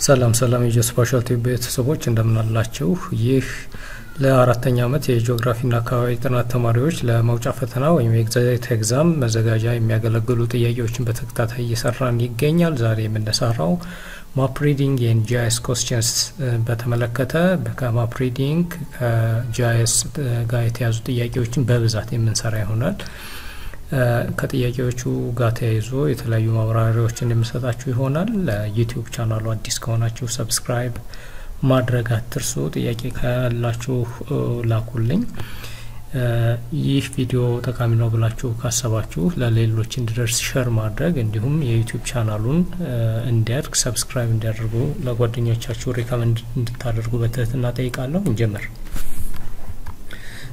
ሰላም የጂኦስፓሻል ቤተሰቦች እንደምን አላችሁ? ይህ ለአራተኛ ዓመት የጂኦግራፊና አካባቢ ጥናት ተማሪዎች ለመውጫ ፈተና ወይም ኤግዛም መዘጋጃ የሚያገለግሉ ጥያቄዎችን በተከታታይ እየሰራን ይገኛል። ዛሬ የምንሰራው ማፕ ሪዲንግ ኤንድ GIS questions በተመለከተ በማፕ ሪዲንግ ከGIS ጋር የተያዙ ጥያቄዎችን በብዛት የምንሰራ ይሆናል። ከጥያቄዎቹ ጋር ተያይዞ የተለያዩ ማብራሪያዎችን የምሰጣችሁ ይሆናል። ለዩቲዩብ ቻናሉ አዲስ ከሆናችሁ ሰብስክራይብ ማድረግ አትርሱ። ጥያቄ ካላችሁ ላኩልኝ። ይህ ቪዲዮ ጠቃሚ ነው ብላችሁ ካሰባችሁ ለሌሎች እንዲደርስ ሼር ማድረግ እንዲሁም የዩቲዩብ ቻናሉን እንዲያድግ ሰብስክራይብ እንዲያደርጉ ለጓደኞቻችሁ ሪከመንድ እንድታደርጉ በትህትና ጠይቃለሁ። እንጀምር።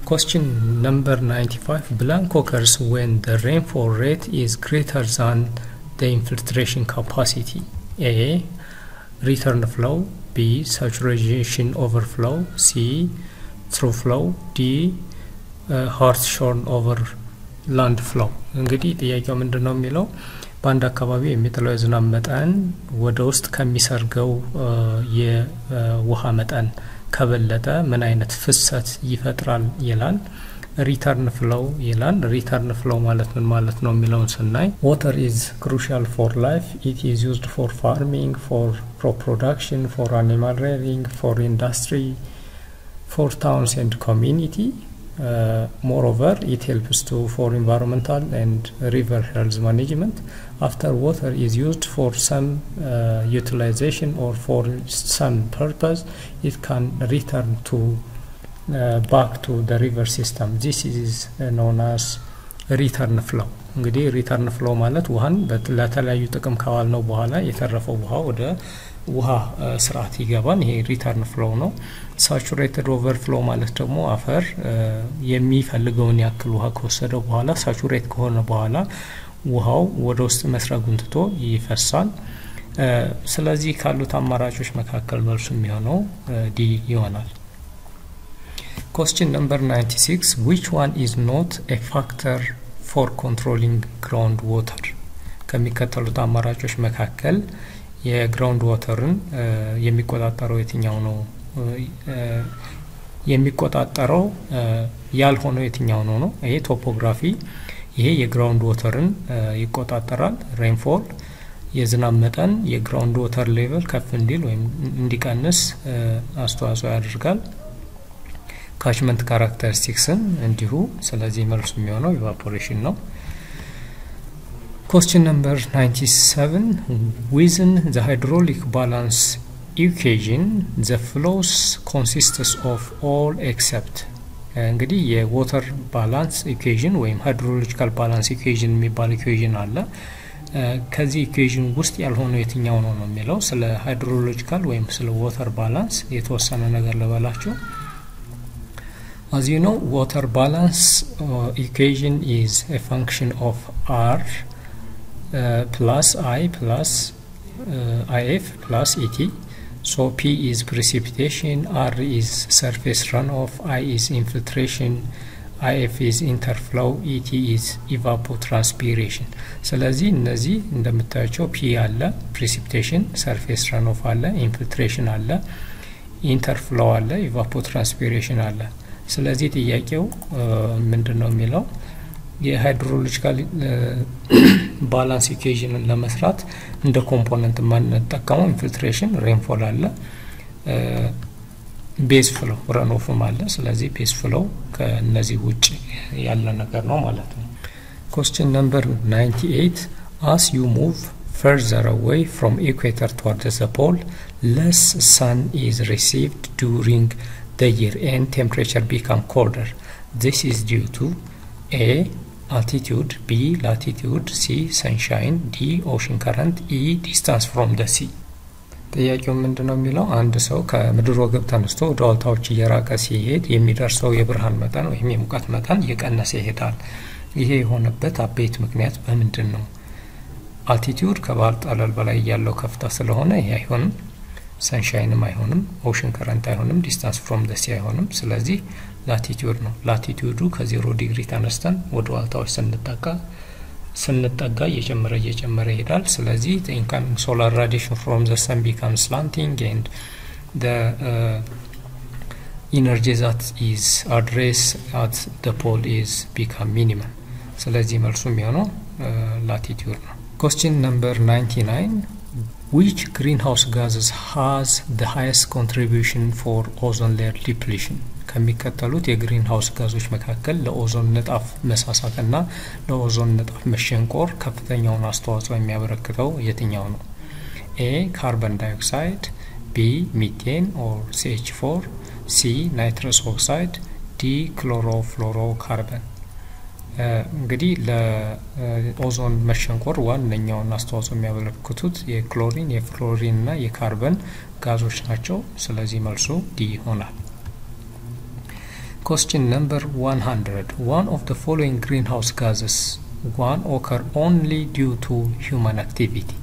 Question number 95. Blank occurs when the rainfall rate is greater than the infiltration capacity. A. Return flow. B. Saturation overflow. C. Through flow. D. Harsh-shorn over land flow. እንግዲህ ጥያቄው ምንድነው የሚለው በአንድ አካባቢ የሚጥለው የዝናብ መጠን ወደ ውስጥ ከሚሰርገው የውሃ መጠን ከበለጠ ምን አይነት ፍሰት ይፈጥራል ይላል። ሪተርን ፍሎው ይላል። ሪተርን ፍሎው ማለት ምን ማለት ነው የሚለውን ስናይ water is crucial for life. It is used for farming, for crop production, for animal rearing, for industry, for towns and community. Moreover, it helps for environmental and river health management. After water is used for some utilization or for some purpose, it can return to back to the river system. This is known as return flow. እንግዲህ return flow ማለት ውሃን ለተለያዩ ጥቅም ካዋል ነው በኋላ የተረፈው ውሃ ወደ ውሃ ስርዓት ይገባል። ይሄ return flow ነው። saturated overflow ማለት ደግሞ አፈር የሚፈልገውን ያክል ውሃ ከወሰደው በኋላ ሳቹሬት ከሆነ በኋላ ውሃው ወደ ውስጥ መስረጉን ትቶ ይፈሳል። ስለዚህ ካሉት አማራጮች መካከል መልሱ የሚሆነው ዲ ይሆናል። Question number 96. Which one is not a factor for controlling groundwater? ከሚከተሉት አማራጮች መካከል የግራውንድ ዋተርን የሚቆጣጠረው የትኛው ነው? የሚቆጣጠረው ያልሆነው የትኛው ነው? ይሄ ቶፖግራፊ ይሄ የግራውንድ ዋተርን ይቆጣጠራል። ሬንፎል የዝናብ መጠን የግራውንድ ዋተር ሌቨል ከፍ እንዲል ወይም እንዲቀንስ አስተዋጽኦ ያደርጋል። ካችመንት ካራክተሪስቲክስን እንዲሁ። ስለዚህ መልሱ የሚሆነው ኢቫፖሬሽን ነው። Question number 97. Within the hydraulic balance equation, the flows consists of all except እንግዲህ የዋተር ባላንስ ኢኩዌሽን ወይም ሃይድሮሎጂካል ባላንስ ኢኩዌሽን የሚባል ኢኩዌሽን አለ። ከዚህ ኢኩዌሽን ውስጥ ያልሆነው የትኛው ነው የሚለው ስለ ሃይድሮሎጂካል ወይም ስለ ዋተር ባላንስ የተወሰነ ነገር ልበላችሁ። As you know, water balance equation is a function of R plus I plus IF plus ET. So P is precipitation, R is surface runoff, I is infiltration, IF is interflow, ET is evapotranspiration. ስለዚህ እነዚህ እንደምታዩቸው P አለ precipitation, surface runoff አለ, infiltration አለ, interflow አለ, evapotranspiration አለ። ስለዚህ ጥያቄው ምንድነው የሚለው የሃይድሮሎጂካል ባላንስ ኢኩዌሽንን ለመስራት እንደ ኮምፖነንት ማንጠቀመው ኢንፊልትሬሽን ሬንፎል አለ ቤዝ ፍሎ ረንኦፍም አለ። ስለዚህ ቤዝ ፍሎ ከነዚህ ውጪ ያለ ነገር ነው ማለት ነው። Question number 98. As you move further away from equator towards the pole, less sun is received during the year and temperature become colder. This is due to A. altitude, B. latitude, C. sunshine, D. ocean current, E. distance from the sea. ጥያቄው ምንድነው የሚለው አንድ ሰው ከምድር ወገብ ተነስቶ ወደ ዋልታዎች እየራቀ ሲሄድ የሚደርሰው የብርሃን መጠን ወይም የሙቀት መጠን እየቀነሰ ይሄዳል። ይሄ የሆነበት አበይት ምክንያት በምንድን ነው? altitude ከባህር ጠለል በላይ ያለው ከፍታ ስለሆነ ይሄ አይሆንም። ሰንሻይንም አይሆንም። ኦሽን ከረንት አይሆንም። ዲስታንስ ፍሮም ዘ ሲ አይሆንም። ስለዚህ ላቲቲዩድ ነው። ላቲቲዩዱ ከ0 ዲግሪ ተነስተን ወደ ዋልታዎች ስንጠጋ ስንጠጋ እየጨመረ ይሄዳል ስለዚህ the incoming solar radiation from the sun becomes slanting and the energy that is addressed at the pole is become minimum ስለዚህ መልሱ የሚሆነው latitude ነው question number 99 which greenhouse gases has the highest contribution for ozone layer depletion ከሚከተሉት የግሪን ሃውስ ጋዞች መካከል ለኦዞን ንጣፍ መሳሳትና ለኦዞን ንጣፍ መሸንቆር ከፍተኛውን አስተዋጽኦ የሚያበረክተው የትኛው ነው A carbon dioxide B methane or CH4 C nitrous oxide D chlorofluorocarbon እንግዲህ ለኦዞን መሸንቆር ዋነኛውን አስተዋጽኦ የሚያበረክቱት የክሎሪን የፍሎሪን እና የካርበን ጋዞች ናቸው ስለዚህ መልሱ D ይሆናል Question number 100. One of the following greenhouse gases occur only due to human activity.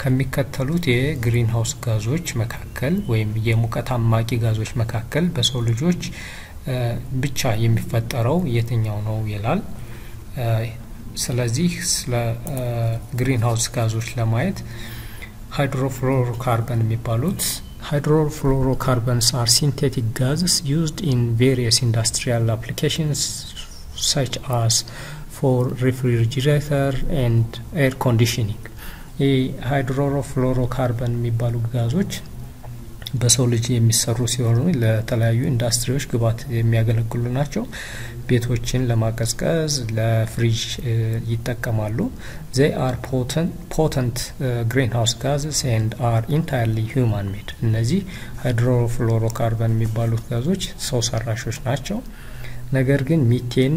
ከሚከተሉት የግሪንሃውስ ጋዞች መካከል ወይም የሙቀት አማቂ ጋዞች መካከል በሰው ልጆች ብቻ የሚፈጠረው የትኛው ነው ይላል ስለዚህ ስለ ግሪንሃውስ ጋዞች ለማየት ሃይድሮፍሎሮካርበን የሚባሉት Hydrofluorocarbons are synthetic gases used in various industrial applications such as for refrigerator and air conditioning. Hydrofluorocarbon የሚባሉ ጋዞች በሰው ልጅ የሚሰሩ ሲሆኑ ለተለያዩ ኢንዱስትሪዎች ግብአት የሚያገለግሉ ናቸው ቤቶችን ለማቀዝቀዝ ለፍሪጅ ይጠቀማሉ they are potent greenhouse gases and are entirely human made እነዚህ ሃይድሮፍሎሮካርበን የሚባሉት ጋዞች ሰው ሰራሾች ናቸው ነገር ግን ሚቴን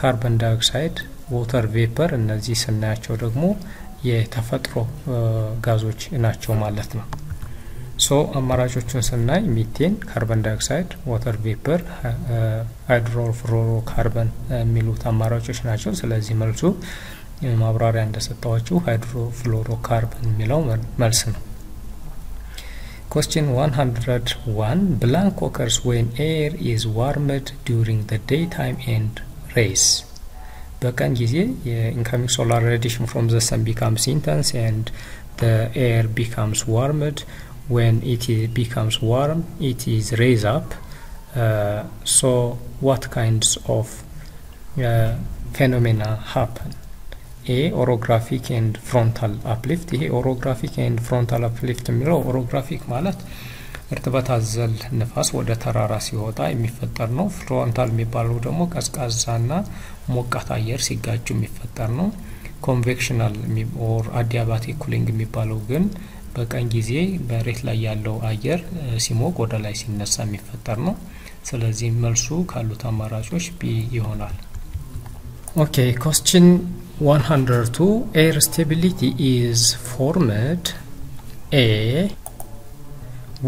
ካርበን ዳይኦክሳይድ ዋተር ቬፐር እነዚህ ስናያቸው ደግሞ የተፈጥሮ ጋዞች ናቸው ማለት ነው So አማራጮቹን ስናይ ሚቴን ካርበን ዳይኦክሳይድ ዋተር ቬፐር ሃይድሮፍሎሮካርበን የሚሉት አማራጮች ናቸው ስለዚህ መልሱ ማብራሪያ እንደሰጣችሁ ሃይድሮፍሎሮካርበን የሚለው መልስ ነው Question 101 blank occurs when air is warmed during the daytime and rays በቀን ጊዜ incoming solar radiation from the sun becomes intense and the air becomes warmed when it becomes warm it is raised up so what kinds of phenomena happen A orographic and frontal uplift ይሄ orographic and frontal uplift የሚለው orographic ማለት እርጥበት አዘል ንፋስ ወደ ተራራ ሲወጣ የሚፈጠር ነው frontal የሚባለው ደግሞ ቀዝቃዛና ሞቃት አየር ሲጋጩ የሚፈጠር ነው convectional or adiabatic cooling የሚባለው ግን በቀን ጊዜ በሬት ላይ ያለው አየር ሲሞቅ ወደ ላይ ሲነሳ የሚፈጠር ነው ስለዚህ መልሱ ካሉት አማራጮች ቢ ይሆናል Okay question 102 air stability is formed A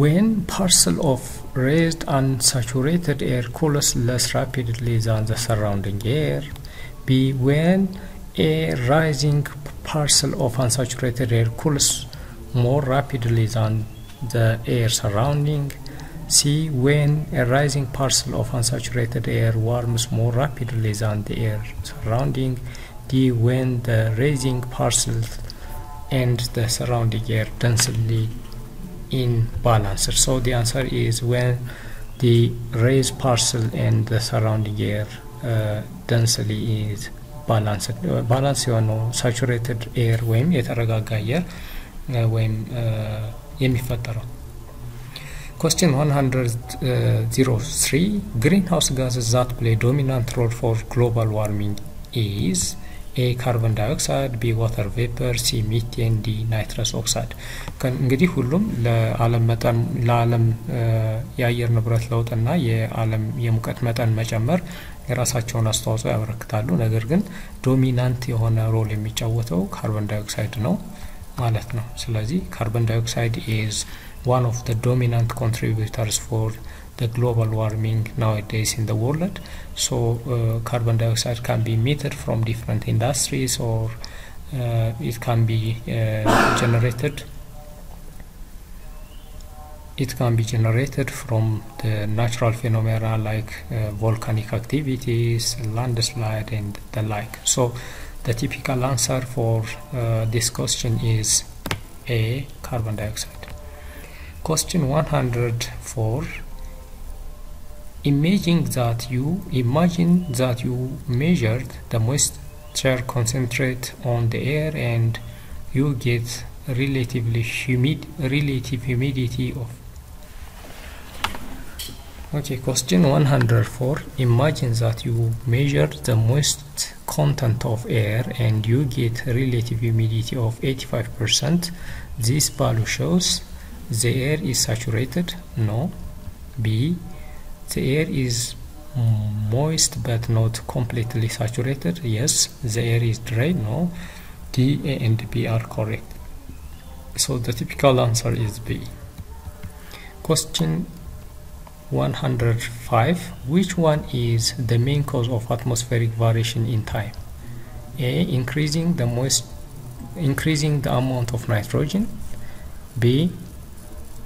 when parcel of raised unsaturated air cools less rapidly than the surrounding air B when a rising parcel of unsaturated air cools more rapidly than the air surrounding C when a rising parcel of unsaturated air warms more rapidly than the air surrounding D when the rising parcel and the surrounding air densely in balance so the answer is when the raised parcel and the surrounding air densely is balanced balance saturated air ወይም የተረጋጋ አየር ወይም የሚፈጠረው Question 103 greenhouse gases that play dominant role for global warming is A carbon dioxide B water vapor C methane D nitrous oxide እንግዲህ ሁሉም ለዓለም የአየር ንብረት ለውጥና የዓለም የሙቀት መጠን መጨመር የራሳቸውን አስተዋጽኦ ያበረክታሉ ነገር ግን ዶሚናንት የሆነ ሮል የሚጫወተው ካርበን ዳይኦክሳይድ ነው ማለት ነው ስለዚህ carbon dioxide is one of the dominant contributors for the global warming nowadays in the world so carbon dioxide can be emitted from different industries or it can be generated from the natural phenomena like volcanic activities landslide and the like so The typical answer for this question is A, carbon dioxide. Question 104. Imagine that you measured the moisture concentrate on the air and you get relative humidity of. Okay, question 104. Imagine that you measured the moist content of air and you get relative humidity of 85%. This value shows the air is saturated. No. B, the air is moist but not completely saturated. Yes. The air is dry. No. D, A and B are correct. So the typical answer is B. Question 105. Which one is the main cause of atmospheric variation in time? A, increasing the amount of nitrogen. B,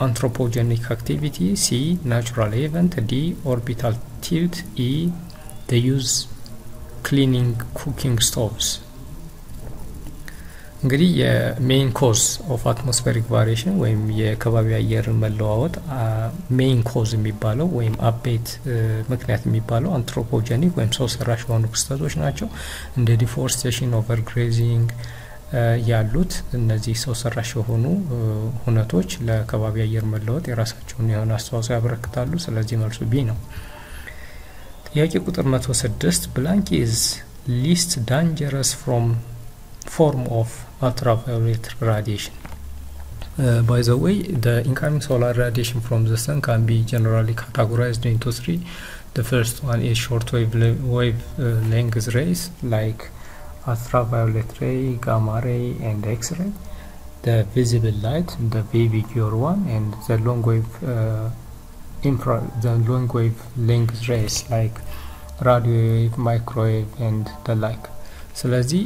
anthropogenic activity. C, natural event. D, orbital tilt. E, the use cleaning cooking stoves. እንግዲህ የሜን ኮዝ ኦፍ አትሞስፌሪክ ቫሪዬሽን ወይም የከባቢ አየር መለዋወጥ ሜን ኮዝ የሚባለው ወይም አቤት ምክንያት የሚባለው አንትሮፖጀኒክ ወይም ሰው ሰራሽ የሆኑ ክስተቶች ናቸው። እንደ ዲፎሬስቴሽን፣ ኦቨርግሬዚንግ ያሉት እነዚህ ሰው ሰራሽ የሆኑ ሁነቶች ለከባቢ አየር መለወጥ የራሳቸውን የሆነ አስተዋጽኦ ያበረክታሉ። ስለዚህ መልሱ ቢ ነው። ጥያቄ ቁጥር 106 blank is least dangerous form of ultraviolet radiation. By the way, the incoming solar radiation from the sun can be generally categorized into three. The first one is shortwave length rays like ultraviolet ray, gamma ray and X-ray. The visible light, the VVQR one, and the long wave length rays like radio wave, microwave and the like. ስለዚህ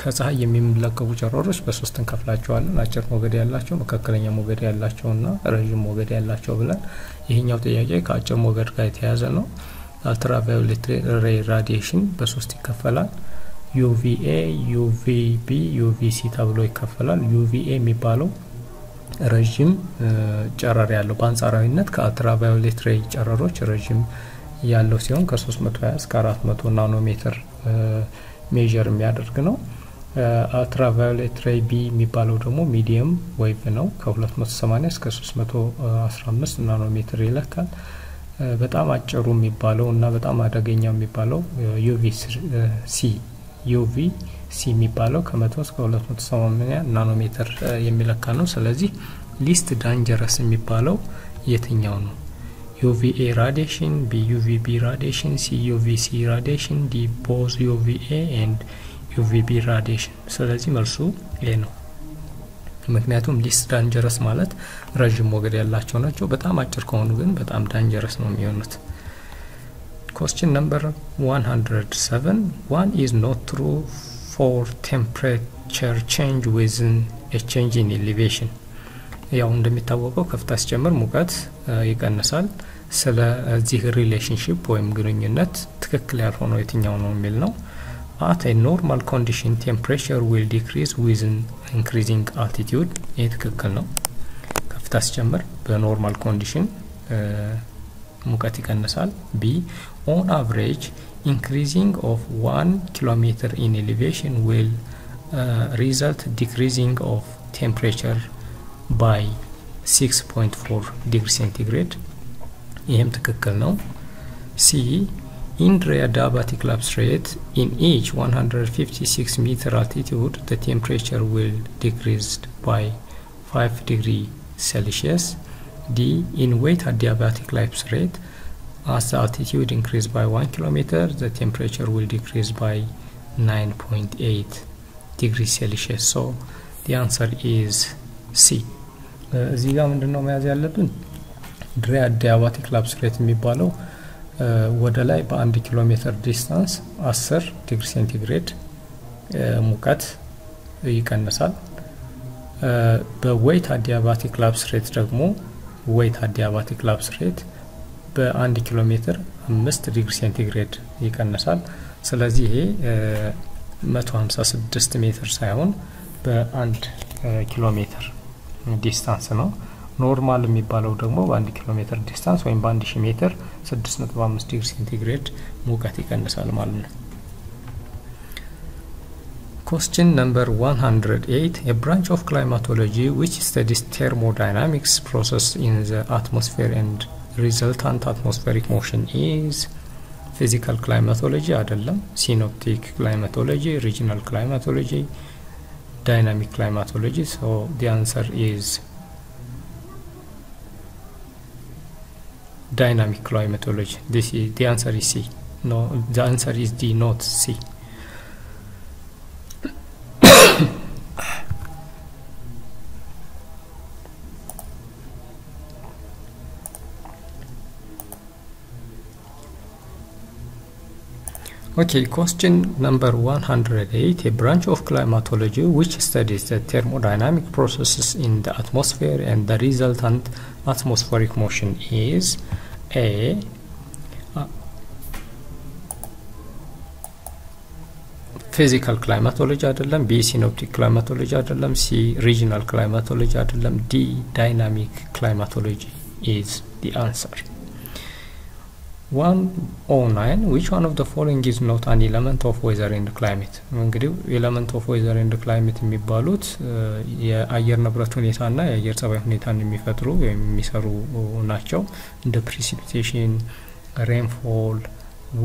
ከፀሐይ የሚመለከቱ ጨረሮች በሶስት እንከፍላቸዋለን። አጭር ሞገድ ያላቸው፣ መካከለኛ ሞገድ ያላቸውና ረጅም ሞገድ ያላቸው ብለን ይሄኛው ጥያቄ ከአጭር ሞገድ ጋር የተያያዘ ነው። አልትራቫዮሌት ሬይ ራዲዬሽን በሶስት ይከፈላል። UVA፣ UVB፣ UVC ተብሎ ይከፈላል። UVA የሚባለው ረጅም ጨረር ያለው በአንጻራዊነት ከአልትራቫዮሌት ሬይ ጨረሮች ረጅም ያለው ሲሆን ከ320 እስከ 400 ናኖሜትር ሜጀር የሚያደርግ ነው። አልትራቫዮሌት ሬይ ቢ የሚባለው ደግሞ ሚዲየም ዌቭ ነው። ከ280 እስከ 315 ናኖሜትር ይለካል። በጣም አጭሩ የሚባለው እና በጣም አደገኛው የሚባለው UVC የሚባለው ከ100 እስከ 280 ናኖሜትር የሚለካ ነው። ስለዚህ ሊስት ዳንጀረስ የሚባለው የትኛው ነው? UVA radiation, B UVB radiation, C UVC radiation, D both UVA and UVB radiation. ስለዚህ መልሱ ኤ ነው። ምክንያቱም ሊስት ዳንጀረስ ማለት ረጅም ሞገድ ያላቸው ናቸው። በጣም አጭር ከሆኑ ግን በጣም ዳንጀረስ ነው የሚሆኑት። Question number 107. One is not true for temperature change within a change in elevation. ያው እንደሚታወቀው ከፍታ ሲጨምር ሙቀት ይቀንሳል። ስለዚህ ሪሌሽንሺፕ ወይም ግንኙነት ትክክል ያልሆነው የትኛው ነው የሚል ነው። At a normal condition temperature will decrease within increasing altitude. ይሄ ትክክል ነው። ከፍታ ሲጨምር በኖርማል ኮንዲሽን ሙቀት ይቀንሳል። B, on average increasing of 1 kilometer in elevation will result decreasing of temperature by 6.4 degree centigrade. ይህም ትክክል ነው። C, in adiabatic lapse rate in each 156 meter altitude the temperature will decrease by 5 degree Celsius. D, in weight adiabatic lapse rate as the altitude increase by 1 kilometer the temperature will decrease by 9.8 degree Celsius. So the answer is C. እዚህ ጋር ምንድነው መያዝ ያለብን? adiabatic lapse rate የሚባለው ወደ ላይ በ1 ኪሎ ሜትር ዲስታንስ 10 ዲግሪ ሴንቲግሬድ ሙቀት ይቀንሳል። በዌይት adiabatic lapse rate ደግሞ ዌይት adiabatic lapse rate በ1 ኪሎ ሜትር 5 ዲግሪ ሴንቲግሬድ ይቀንሳል። ስለዚህ ይሄ 156 ሜትር ሳይሆን በ1 ኪሎ ሜትር ዲስታንስ ነው። ኖርማል የሚባለው ደግሞ በ1 ኪሎ ሜትር ዲስታንስ ወይም በ1000 ሜትር 6.5 ዲግሪ ሴንቲግሬድ ሙቀት ይቀንሳል ማለት ነው። Question number 108. A branch of climatology which studies thermodynamics process in the atmosphere and resultant atmospheric motion is physical climatology አይደለም synoptic climatology regional climatology dynamic climatology so the answer is dynamic climatology this is the answer is C no the answer is D not C Okay, question number 108. A branch of climatology which studies the thermodynamic processes in the atmosphere and the resultant atmospheric motion is A. Physical climatology አይደለም B. Synoptic climatology አይደለም C. Regional climatology አይደለም D. Dynamic climatology is the answer. 109. Which one of the following is not an element of weather and climate? እንግዲህ element of weather and climate የሚባሉት የአየር ንብረት ሁኔታና የአየር ጸባይ ሁኔታን የሚፈጥሩ ወይም የሚሰሩ ናቸው። እንደ precipitation, rainfall,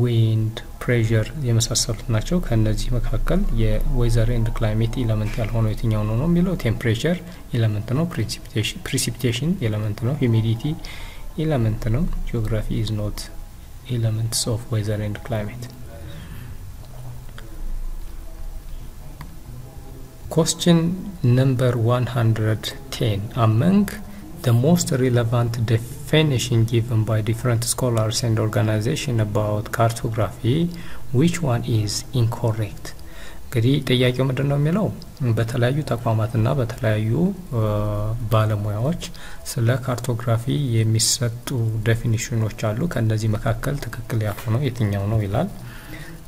wind, pressure የመሳሰሉት ናቸው። ከነዚህ መካከል የweather and climate element ያልሆነው የትኛው ነው የሚለው temperature element ነው፣ precipitation element ነው፣ humidity element ነው, geography is not elements of weather and climate. Question number 110. Among the most relevant definition given by different scholars and organizations about cartography, which one is incorrect? እንግዲህ ጥያቄው ምንድነው የሚለው በተለያዩ ተቋማትና በተለያዩ ባለሙያዎች ስለ ካርቶግራፊ የሚሰጡ ዴፊኒሽኖች አሉ። ከነዚህ መካከል ትክክል ያልሆነው የትኛው ነው ይላል።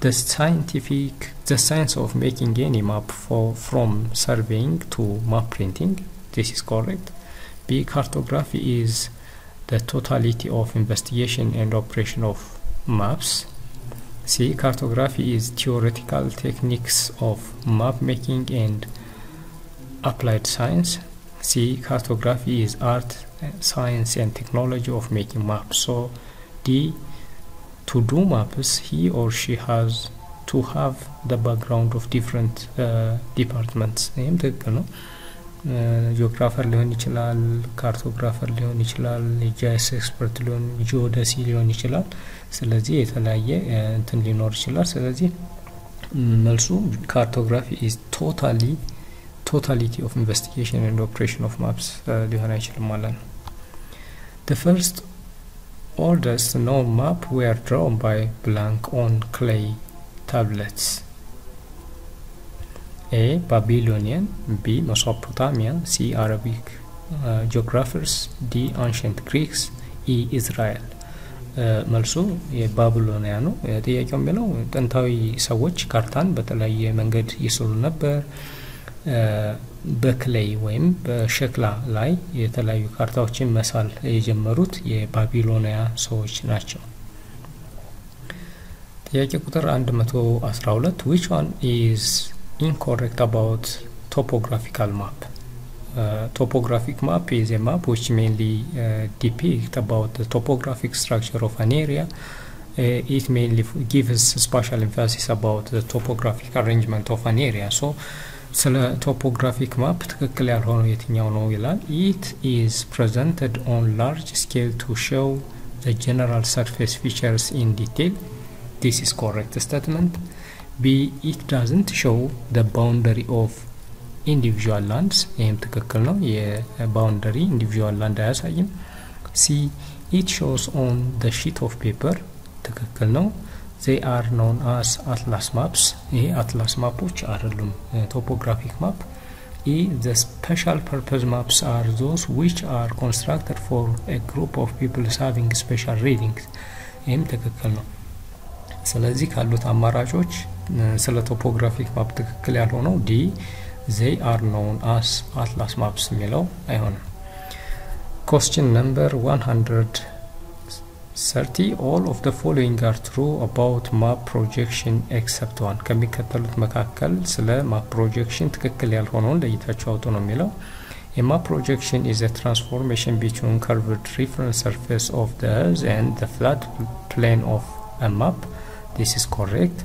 The science of making any map from surveying to map printing. This is correct. B. Cartography is the totality of investigation and operation of maps. C. Cartography is theoretical techniques of map making and applied science. C. Cartography is art, science and technology of making maps. So D. To do maps, he or she has to have the background of different departments. ይህም ትክክል ነው። ጂኦግራፈር ሊሆን ይችላል፣ ካርቶግራፈር ሊሆን ይችላል፣ GIS ኤክስፐርት ሊሆን ጂኦደሲ ሊሆን ይችላል። ስለዚህ የተለያየ እንትን ሊኖር ይችላል። ስለዚህ መልሱ ካርቶግራፊ is totality of investigation and operation of maps ሊሆን አይችልም ማለት ነው። The first oldest known map were drawn by blank on clay tablets. A. Babylonian, B. Mesopotamian, C. Arabic geographers, D. Ancient Greeks, E. Israel. መልሱ የባቢሎኒያ ነው። ጥያቄው የሚለው ጥንታዊ ሰዎች ካርታን በተለያየ መንገድ ይስሉ ነበር። በክሌይ ወይም በሸክላ ላይ የተለያዩ ካርታዎችን መሳል የጀመሩት የባቢሎኒያ ሰዎች ናቸው። ጥያቄ ቁጥር 112. Which one is incorrect about topographical map? Topographic map is a map which mainly depicts about the topographic structure of an area. It mainly gives special emphasis about the topographic arrangement of an area. So ስለ topographic map ትክክል ያልሆነው የትኛው ነው ይላል። It is presented on large scale to show the general surface features in detail. This is correct statement. B. It doesn't show the boundary of individual lands. ይህም ትክክል ነው። የባውንደሪ individual land አያሳይም። C. It shows on the sheet of paper. ትክክል ነው። They are known as atlas maps. ይሄ atlas ማፖች አይደሉም topographic map. E. The special purpose maps are those which are constructed for a group of people having special readings. ይህም ትክክል ነው። ስለዚህ ካሉት አማራጮች ስለ ቶፖግራፊክ ማፕ ትክክል ያልሆነው ዲ they are known as atlas maps የሚለው አይሆንም። question number 130 all of the following are true about map projection except one ከሚከተሉት መካከል ስለ map projection ትክክል ያልሆነውን ለይታችሁ አውጡ ነው የሚለው A map projection is a transformation between curved reference surface of the earth and the flat plane of a map. This is correct.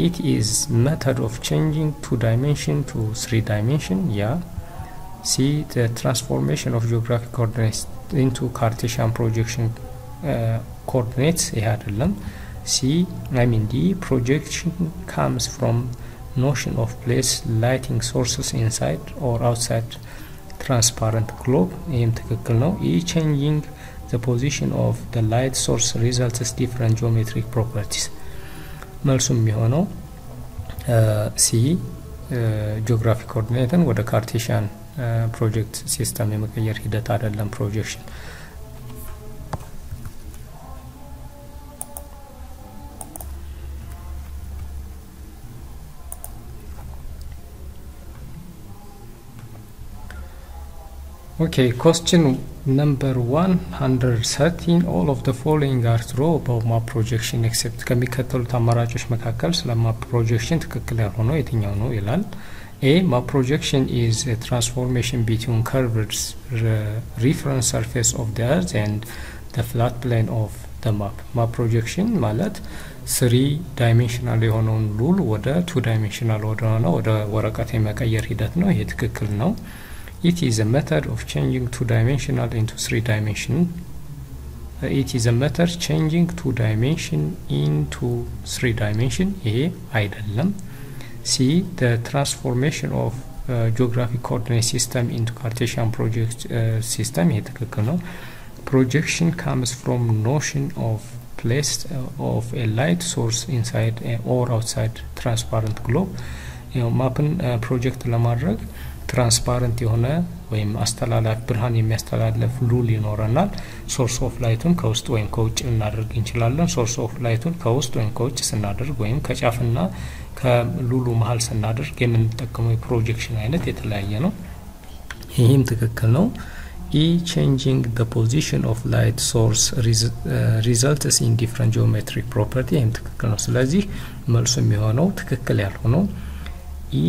It is method of changing 2 dimension to 3 dimension. Yeah. C. The transformation of geographic coordinates into Cartesian projection coordinates. C. D. Projection comes from notion of place lighting sources inside or outside transparent globe. Changing the position of the light source results in different geometric properties. መልሱም የሚሆነው C geographic coordinate ወደ Cartesian project system የመቀየር ሂደት አይደለም projection Okay, question number 113 all of the following are true about map projection except ከሚከተሉት አማራጮች መካከል ስለ map projection ትክክል ያልሆነው የትኛው ነው ይላል A. Map projection is a transformation between curved reference surface of the earth and the flat plane of the map. Map projection ማለት 3-dimensional የሆነውን ሉል ወደ 2-dimensional ወደ ወረቀት የመቀየር ሂደት ነው ይሄ ትክክል ነው It is a method of changing 2-dimensional into 3-dimension. It is a method changing 2-dimension into 3-dimension. A. አይደለም. C. The transformation of geographic coordinate system into Cartesian project system. ይሄ ትክክል ነው. Projection comes from notion of place of a light source inside or outside transparent globe. ማፕን ፕሮጀክት ለማድረግ ትራንስፓረንት የሆነ ወይም አስተላላፊ ብርሃን የሚያስተላልፍ ሉል ይኖረናል ሶርስ ኦፍ ላይቱን ከውስጥ ወይም ከውጭ እናደርግ እንችላለን ሶርስ ኦፍ ላይቱን ከውስጥ ወይም ከውጭ ስናደርግ ወይም ከጫፍና ከሉሉ መሃል ስናደርግ የምንጠቀመው የፕሮጀክሽን አይነት የተለያየ ነው ይሄም ትክክል ነው E. Changing the position of light source results in different geometric property ይሄም ትክክል ነው ስለዚህ መልሱ የሚሆነው ትክክል ያልሆነው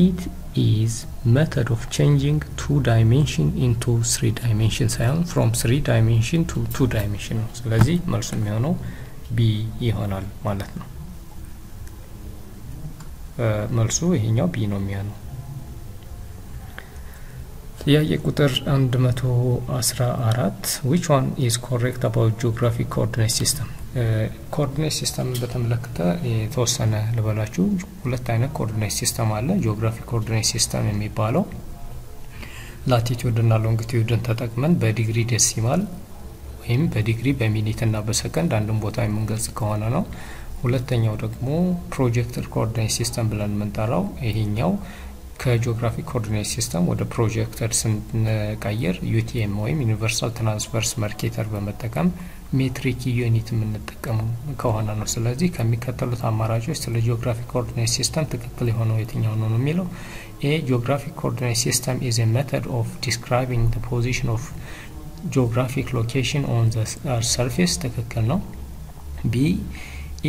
It is method of changing 2-dimension into 3-dimension ሳይሆን from 3-dimension to 2-dimension ነው ስለዚህ መልሱ የሚሆነው B ይሆናል ማለት ነው መልሱ ይሄኛው B ነው የሚሆነው ጥያቄ ቁጥር 114 which one is correct about geographic coordinate system coordinate system በተመለከተ የተወሰነ ልበላችሁ ሁለት አይነት coordinate system አለ geographic coordinate system የሚባለው latitude እና longitude ተጠቅመን በዲግሪ ዴሲማል ወይም በዲግሪ በሚኒት እና በሰከንድ አንድን ቦታ የምንገልጽ ከሆነ ነው ሁለተኛው ደግሞ projected coordinate system ብለን የምንጠራው ይሄኛው ከጂኦግራፊክ ኮኦርዲኔት ሲስተም ወደ ፕሮጀክተር ስንቀየር UTM ወይም ዩኒቨርሳል ትራንስቨርስ ማርኬተር በመጠቀም ሜትሪክ ዩኒት የምንጠቀም ከሆነ ነው ስለዚህ ከሚከተሉት አማራጮች ስለ ጂኦግራፊክ ኮኦርዲኔት ሲስተም ትክክል የሆነው የትኛው ነው የሚለው A. Geographic coordinate system is a method of describing the position of geographic location on the Earth's surface ትክክል ነው B.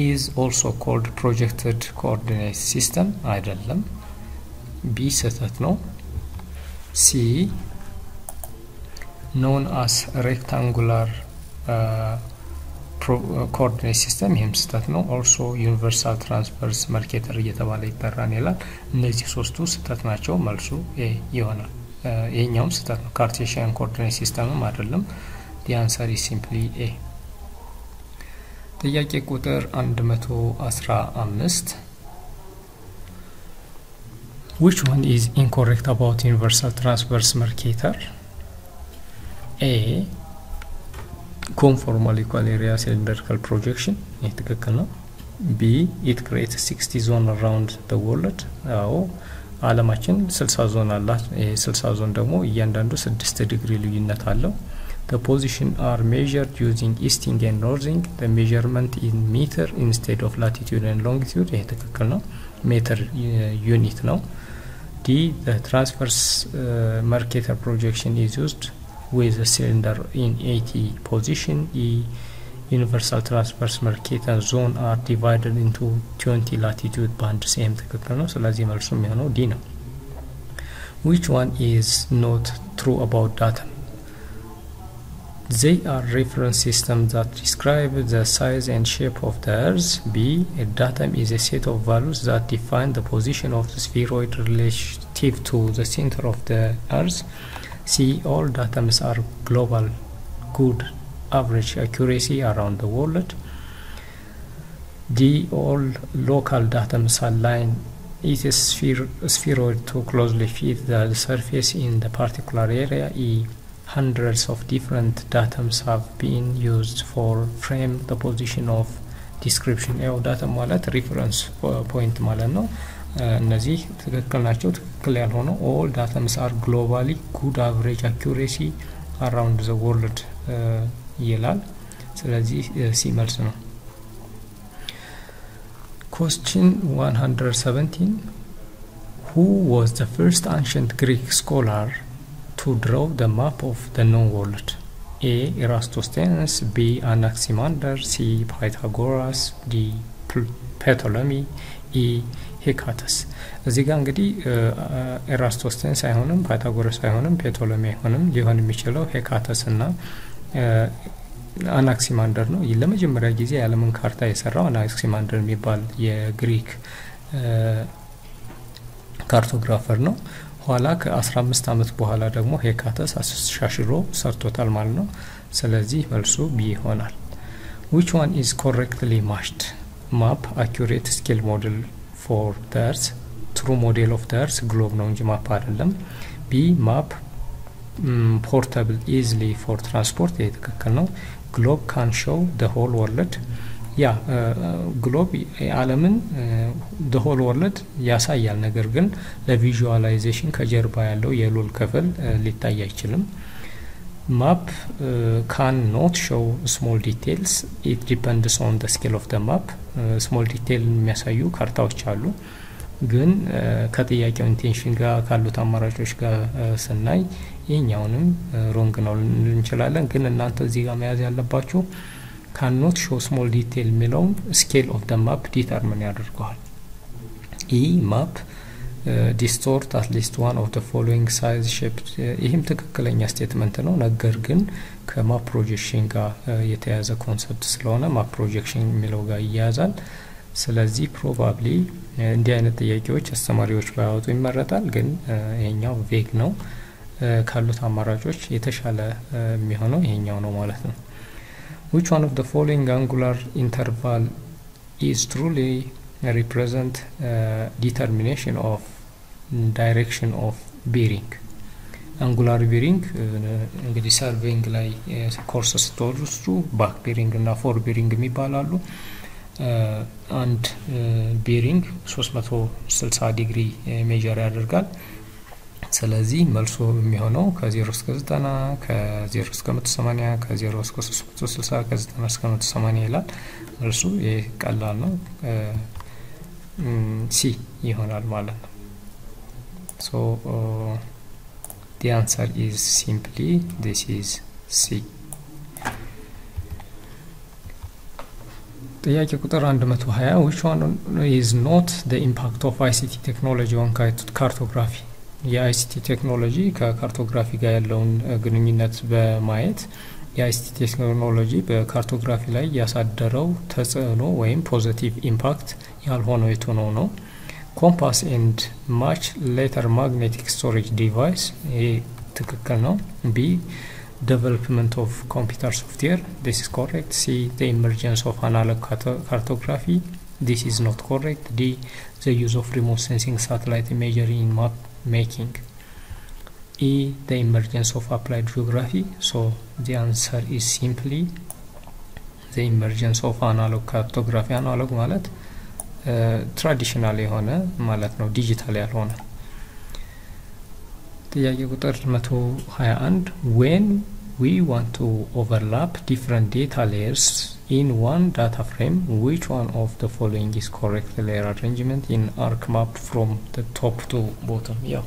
is also called projected coordinate system አይደለም B ስህተት ነው C. known as rectangular coordinate system ይሄም ስህተት ነው also universal transverse marketer እየተባለ ይጠራል ይላል እነዚህ ሶስቱ ስህተት ናቸው መልሱ A ይሆናል ይሄኛውም ስህተት ነው Cartesian coordinate system አይደለም the answer is simply A ጥያቄ ቁጥር 115 Which one is incorrect about universal transverse marketer? A. Conformal equal area cylindrical projection. B. It creates 60 zone around the world. ዓለማችን 60 ዞን አላት 60 ዞን ደግሞ እያንዳንዱ 6 ዲግሪ ልዩነት አለው The position are measured using easting and northing. The measurement in meter instead of latitude and longitude. ይሄ ትክክል ነው። ሜትር ዩኒት ነው። D. The transverse Mercator projection is used with the cylinder in 80 position. E. Universal transverse Mercator zone are divided into 20 latitude bands. ይሄም ትክክል ነው። ስለዚህ መልሱ የሚሆነው D ነው። Which one is not true about datum? They are reference systems that describe the size and shape of the Earth. B. A datum is a set of values that define the position of the spheroid relative to the center of the Earth. C. All datums are global, good average accuracy around the world. D. All local datums align its spheroid to closely fit the surface in the particular area. E. Hundreds of different datums have been used for frame the position of description. ያው ዳተም ማለት ሪፈረንስ ፖይንት ማለት ነው። እነዚህ ትክክል ናቸው። ትክክል ያልሆነው all datums are globally good average accuracy around the world ይላል። ስለዚህ ሲ መልስ ነው። Question 117. Who was the first ancient Greek scholar to draw the map of the known world? A. Eratosthenes. B. Anaximander. C. Pythagoras. D. Ptolemy. E. Hecatus. እዚህ ጋር እንግዲህ ኤራስቶስቴንስ አይሆንም፣ ፓይታጎረስ አይሆንም፣ ፕቶሎሚ አይሆንም። ሊሆን የሚችለው ሄካተስ እና አናክሲማንደር ነው። ለመጀመሪያ ጊዜ የዓለምን ካርታ የሰራው አናክሲማንደር የሚባል የግሪክ ካርቶግራፈር ነው። ኋላ ከ15 አመት በኋላ ደግሞ ሄካተስ አሻሽሎ ሰርቶታል ማለት ነው። ስለዚህ መልሱ ቢ ይሆናል። Which one is correctly matched? Map accurate scale model for the Earth. True model of the Earth globe ነው እንጂ ማፕ አይደለም። B. Map portable easily for transport. ይሄ ትክክል ነው። Globe can show the whole world. ያ ግሎብ ዓለምን the whole world ያሳያል። ነገር ግን ለቪዥዋላይዜሽን ከጀርባ ያለው የሉል ክፍል ሊታይ አይችልም። Map cannot show small details. It depends on the scale of the map. small detail የሚያሳዩ ካርታዎች አሉ። ግን ከጥያቄው ኢንቴንሽን ጋር ካሉት አማራጮች ጋር ስናይ ይሄኛውንም ሮንግ ነው እንችላለን። ግን እናንተ እዚህ ጋር መያዝ ያለባችሁ cannot show small detail የሚለውን scale of the map determine ያደርገዋል። E. Map distort at least one of the following size shape. ይህም ትክክለኛ ስቴትመንት ነው። ነገር ግን ከማፕ ፕሮጀክሽን ጋር የተያዘ ኮንሰፕት ስለሆነ ማፕ ፕሮጀክሽን የሚለው ጋር ይያዛል። ስለዚህ ፕሮባብሊ እንዲህ አይነት ጥያቄዎች አስተማሪዎች ባያወጡ ይመረጣል። ግን ይሄኛው ቬግ ነው። ካሉት አማራጮች የተሻለ የሚሆነው ይሄኛው ነው ማለት ነው። Which one of the following angular interval is truly represent determination of direction of bearing? Angular bearing እንግዲህ ሰርቬይንግ ላይ ኮርስ ስትወስዱ ባክ ቤሪንግ እና ፎር ቤሪንግ የሚባላሉ። አንድ ቤሪንግ 360 ዲግሪ ሜጀር ያደርጋል። ስለዚህ መልሱ የሚሆነው ከ0 እስከ 90 ከ0 እስከ 180 ከ0 እስከ 360 ከ90 እስከ 180 ይላል። መልሱ ቀላል ነው። ሲ ይሆናል ማለት ነው። So the answer is simply this is C. ጥያቄ ቁጥር 120 which one is not the impact of ICT technology on cartography? የአይሲቲ ቴክኖሎጂ ከካርቶግራፊ ጋር ያለውን ግንኙነት በማየት የአይሲቲ ቴክኖሎጂ በካርቶግራፊ ላይ ያሳደረው ተጽዕኖ ወይም ፖዚቲቭ ኢምፓክት ያልሆነው የቱ ነው? ኮምፓስ ኤንድ ማች ሌተር ማግኔቲክ ስቶሬጅ ዲቫይስ ይሄ ትክክል ነው። ቢ development of computer software, this is correct. C. The emergence of analog cartography, this is not correct. D. The use of remote sensing satellite imagery in map making. E. The emergence of applied geography. So the answer is simply the emergence of analog cartography. analog ማለት ትራዲሽናል የሆነ ማለት ነው፣ ዲጂታል ያልሆነ። ጥያቄ ቁጥር 121 when we want to overlap different data layers in one data frame. Which one of the following is correct layer arrangement in ArcMap from the top to bottom? Yeah,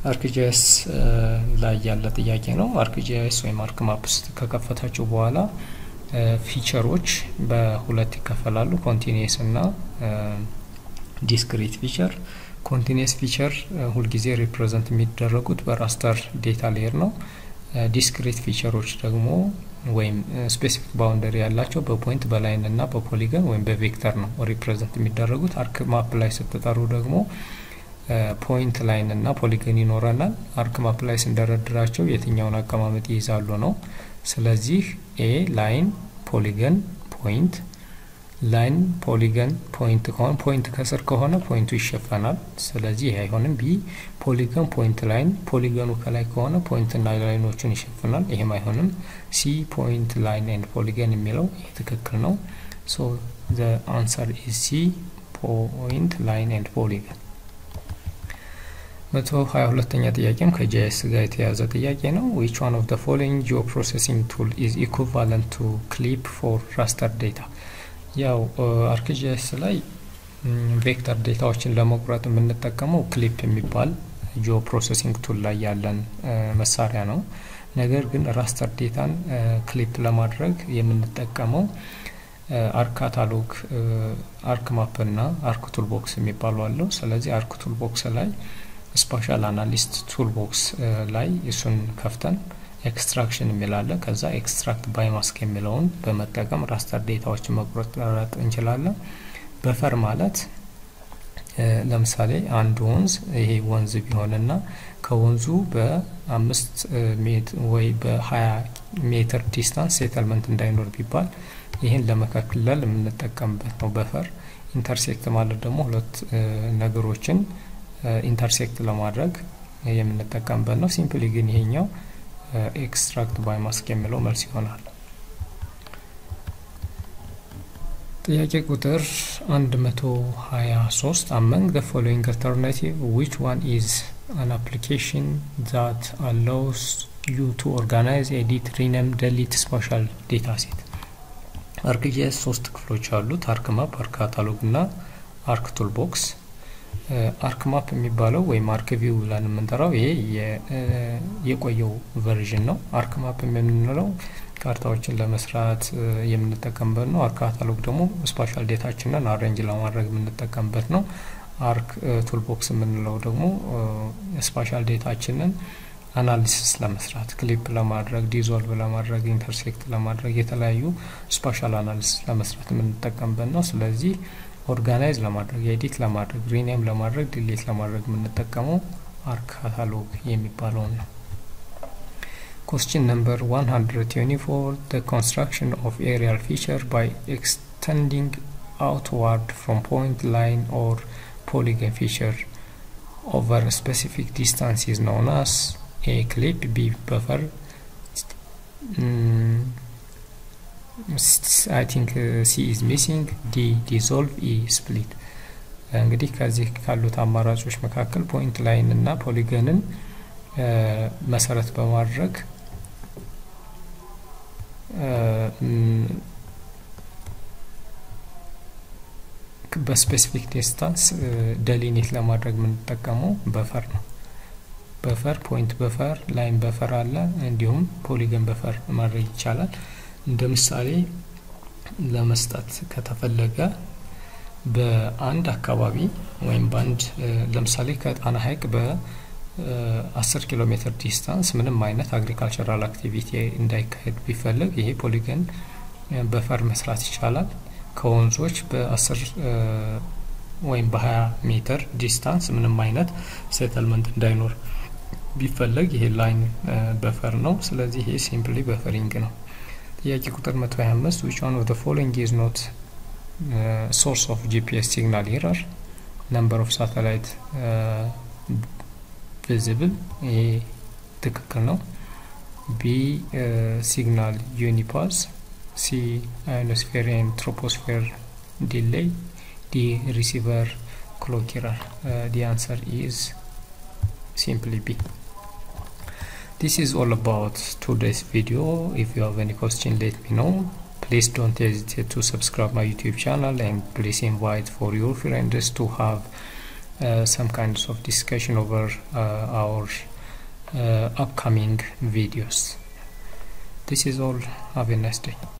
ArcGIS ላይ ያለ ጥያቄ ነው። ArcGIS ወይም ArcMap ከከፈታችሁ በኋላ ፊቸሮች በሁለት ይከፈላሉ፣ ኮንቲኒየስ እና ዲስክሪት ፊቸር። ኮንቲኒየስ ፊቸር ሁሉ ጊዜ ሪፕሬዘንት የሚደረጉት በራስተር ዴታ ሌየር ነው። ዲስክሪት ፊቸሮች ደግሞ ወይም ስፔሲፊክ ባውንደሪ ያላቸው በፖይንት በላይን እና በፖሊገን ወይም በቬክተር ነው ሪፕሬዘንት የሚደረጉት። ArcMap ላይ ስትጠሩ ደግሞ ፖይንት ላይን እና ፖሊገን ይኖረናል። ArcMap ላይ ስንደረድራቸው የትኛውን አቀማመጥ ይይዛሉ ነው። ስለዚህ ኤ ላይን ፖሊገን ፖይንት ላይን ፖሊገን ፖይንት ከሆነ ፖይንት ከስር ከሆነ ፖይንቱ ይሸፈናል። ስለዚህ ይሄ አይሆንም። ቢ ፖሊገን ፖይንት ላይን ፖሊገኑ ከላይ ከሆነ ፖይንት እና ላይኖቹን ይሸፍናል። ይሄም አይሆንም። ሲ ፖይንት ላይን ኤንድ ፖሊገን የሚለው ትክክል ነው። ሶ the answer is C point line and polygon። 122ኛ ጥያቄም ከጂአይኤስ ጋር የተያዘ ጥያቄ ነው። which one of the following geoprocessing tool is equivalent to clip for raster data? ያው ArcGIS ላይ ቬክተር ዴታዎችን ለመቁረጥ የምንጠቀመው ክሊፕ የሚባል ጂኦፕሮሰሲንግ ቱል ላይ ያለን መሳሪያ ነው። ነገር ግን ራስተር ዴታን ክሊፕ ለማድረግ የምንጠቀመው አርካታሎግ ArcMap እና ArcToolbox የሚባሉ አሉ። ስለዚህ ArcToolbox ላይ ስፓሻል አናሊስት ቱልቦክስ ላይ እሱን ከፍተን ኤክስትራክሽን የሚላለ ከዛ ኤክስትራክት ባይ ማስክ የሚለውን በመጠቀም ራስተር ዴታዎችን መቁረጥ እንችላለን። በፈር ማለት ለምሳሌ አንድ ወንዝ ይሄ ወንዝ ቢሆንና ከወንዙ በ5 ሜትር ወይ በ20 ሜትር ዲስታንስ ሴትልመንት እንዳይኖር ቢባል ይሄን ለመከለል የምንጠቀምበት ነው በፈር። ኢንተርሴክት ማለት ደግሞ ሁለት ነገሮችን ኢንተርሴክት ለማድረግ የምንጠቀምበት ነው። ሲምፕሊ ግን ይሄኛው ኤክስትራክት ባይ ማስክ የሚለው መልስ ይሆናል። ጥያቄ ቁጥር 123 among the following alternative which one is an application that allows you to organize, edit, rename, delete spatial data set? ArcGIS ሶስት ክፍሎች አሉት፣ ArcMap፣ ArcCatalog እና ArcToolbox። ArcMap የሚባለው ወይም ArcView ብለን የምንጠራው ይሄ የቆየው ቨርዥን ነው። ArcMap የምንለው ካርታዎችን ለመስራት የምንጠቀምበት ነው። ArcCatalog ደግሞ ስፓሻል ዴታችንን አሬንጅ ለማድረግ የምንጠቀምበት ነው። ArcToolbox የምንለው ደግሞ ስፓሻል ዴታችንን አናሊሲስ ለመስራት ክሊፕ ለማድረግ ዲዞልቭ ለማድረግ ኢንተርሴክት ለማድረግ የተለያዩ ስፓሻል አናሊሲስ ለመስራት የምንጠቀምበት ነው። ስለዚህ ኦርጋናይዝ ለማድረግ ኤዲት ለማድረግ ሪኔም ለማድረግ ዲሊት ለማድረግ የምንጠቀመው ArcCatalog የሚባለው ነው። Question number 124 the construction of aerial feature by extending outward from point line or polygon feature over a specific distance is known as A clip, B buffer, I think C is missing, D dissolve, E split። እንግዲህ ከዚህ ካሉት አማራጮች መካከል ፖይንት ላይን እና ፖሊገንን መሰረት በማድረግ በስፔሲፊክ ዲስታንስ ደሊኔት ለማድረግ የምንጠቀመው በፈር ነው። በፈር ፖይንት በፈር ላይን በፈር አለ፣ እንዲሁም ፖሊገን በፈር ማድረግ ይቻላል። እንደ ምሳሌ ለመስጠት ከተፈለገ በአንድ አካባቢ ወይም ባንድ ለምሳሌ ከጣና ሐይቅ በ10 ኪሎ ሜትር ዲስታንስ ምንም አይነት አግሪካልቸራል አክቲቪቲ እንዳይካሄድ ቢፈልግ ይሄ ፖሊገን በፈር መስራት ይቻላል። ከወንዞች በ10 ወይም በ20 ሜትር ዲስታንስ ምንም አይነት ሴትልመንት እንዳይኖር ቢፈልግ ይሄ ላይን በፈር ነው። ስለዚህ ይሄ ሲምፕሊ በፈሪንግ ነው። ጥያቄ ቁጥር 125 which one of the following is not source of GPS signal error? number of satellite visible ይሄ ትክክል ነው። B signal unipath, C ionosphere and troposphere delay, D receiver clock error. The answer is simply B. This is all about today's video. If you have any question, let me know. Please don't hesitate to subscribe my YouTube channel, and please invite for your friends to have some kinds of discussion over our upcoming videos. This is all. Have a nice day.